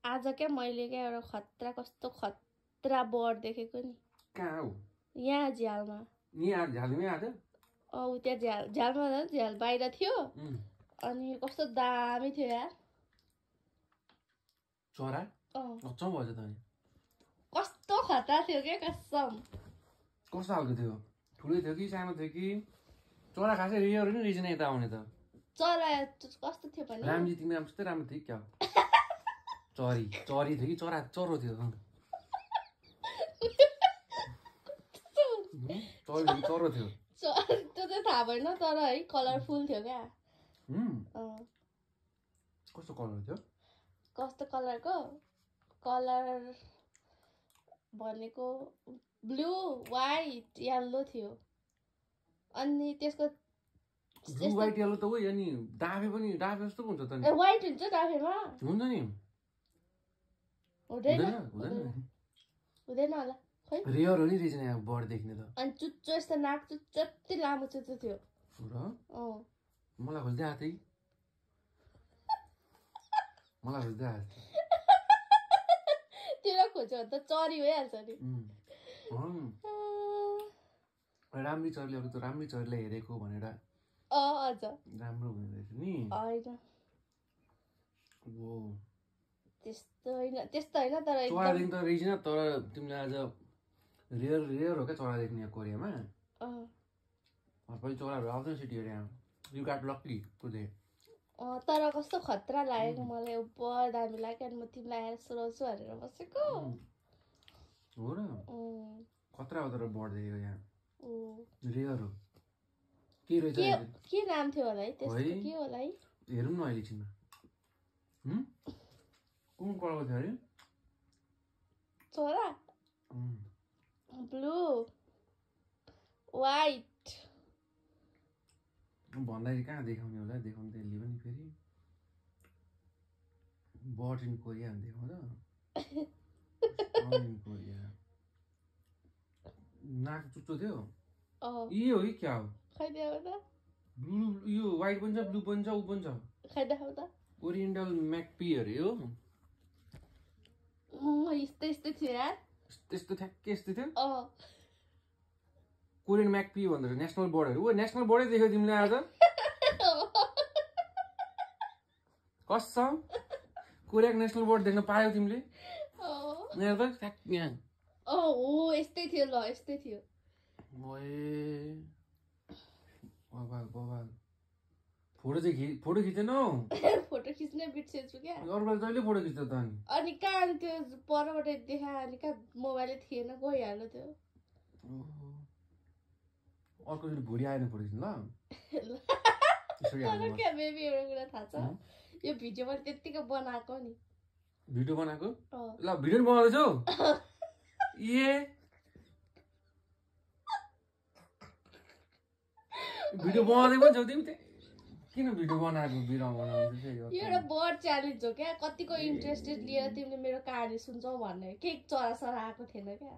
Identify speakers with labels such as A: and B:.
A: आज क्या मैले क्या एउटा खतरा कस्तो खतरा बर्ड देखेको नि
B: कहाँ हो
A: यहाँ झ्यालमा
B: यहाँ झ्यालमै आयो
A: औ त्यहाँ झ्यालमा झ्याल बाहिर थियो अनि कस्तो दामी थियो यार
B: चरा अचम्म भएछ त
A: कस्तो खतरा थियो क्या कसम
B: कस्तो खालको थियो ठुलै थियो कि सानो थियो कि चरा खासै रियर नि रिजन यता आउने त
A: चरा कस्तो थियो भने
B: रामजी तिमी जस्तै राम्रो थियो क्या चरी चरी थियो कि चरो थियो चरो थियो
A: त्यो चाहिँ थाहा भएन तर है कलरफुल थियो क्या
B: कस्तो कलर थियो
A: कस्तो कलरको कलर भनेको ब्लू व्हाइट येल्लो थियो अनि त्यसको
B: ब्लू व्हाइट येल्लो त हो अनि डाफे पनि डाफे जस्तो हुन्छ त
A: नि व्हाइट हुन्छ डाफेमा
B: हुन्छ नि
A: हुँदैन हुँदैन होला खै
B: रेयर हो नि रिजन यहाँ बर्ड देख्ने त
A: अनि चुच्चो यस्तो नाक चुच्चो यति लामो चुच्चो थियो
B: मलाई खोज्दै आएको थियो मलाई खोज्दै आएको
A: त्यो खोज्यो भने त चरी भइहाल्छ नि
B: राम्री चरीले अब त राम्री चरीले हेरेको भनेर
A: अझ
B: राम्रो हुने रहेछ नि
A: होइन
B: ओ
A: त्यस्तो होइन तर
B: चरा देख्न त रहेछ तर तिमीले आज रेयर हो क्या चरा देख्ने कोरियामा पनि चराहरू आउँदैन सिटीहरू यहाँ यु गाट लक्की टुडे
A: तर कस्तो खतरा लागेको मलाई ऊपर दामी लाग्यो अनि म तिमीलाई आएर सुनाउँछु भनेर बसेको
B: हो र खतरा हो तर बर्ड देखेको यहाँ रेयर हो के रहेछ
A: के नाम थियो होला है त्यसको के होला है
B: हेरौँ न अहिले एकछिनमा कुन कलरको थियो अरे
A: चरा ब्लू व्हाइट
B: भन्दाखेरि कहाँ देखाउने होला देखाउनु त यसले पनि फेरि बर्ड इन कोरिया देखाउँदा कोरिया नाक चुच्चो थियो यो हो कि क्या हो
A: खै देखाउ त
B: ब्लू यो व्हाइट पनि छ ब्लू पनि छ ऊ पनि छ
A: खै देखाउ त
B: ओरिएन्टल म्याकपी अरे हो
A: यस्तै थियो यार
B: त्यस्तो ठ्याक्कै यस्तो थियो कोरियन म्याकपी भन्दो नेसनल बर्डहरू ओ नेसनल बर्डै देख्यो तिमीले आज कसम कोरियाको नेसनल बर्ड देख्न पायौ तिमीले यहाँ त ठ्याक यहाँ
A: हो यस्तै थियो ल यस्तै थियो
B: ओए बबाल फोटो खिचेनौ
A: फोटो खिच्नै बिर्सेछु क्या
B: अरूलाई जहिले फोटो खिच्छ त
A: अनि कहाँ त्यो परबाट देखा अनि कहाँ मोबाइलै थिएन गइहाल्यो त्यो
B: अर्कोचोटि भोलि आएन फोटो खिच्नु
A: ल क्या बेबी एउटा कुरा थाहा छ यो भिडियो मैले त्यत्तिकै बनाएको नि
B: भिडियो बनाएको ल भिडियो बनाउँदैछौ ए भिडियो बनाउँदै पनि छौ तिमी किन भिडियो बनाएको भिडियो बनाउँदैछ
A: यो एउटा बर्ड च्यालेन्ज हो क्या कतिको इन्ट्रेस्टेड लिएर तिमीले मेरो कहानी सुन्छौ भन्ने के चरा सरा आएको थिएन क्या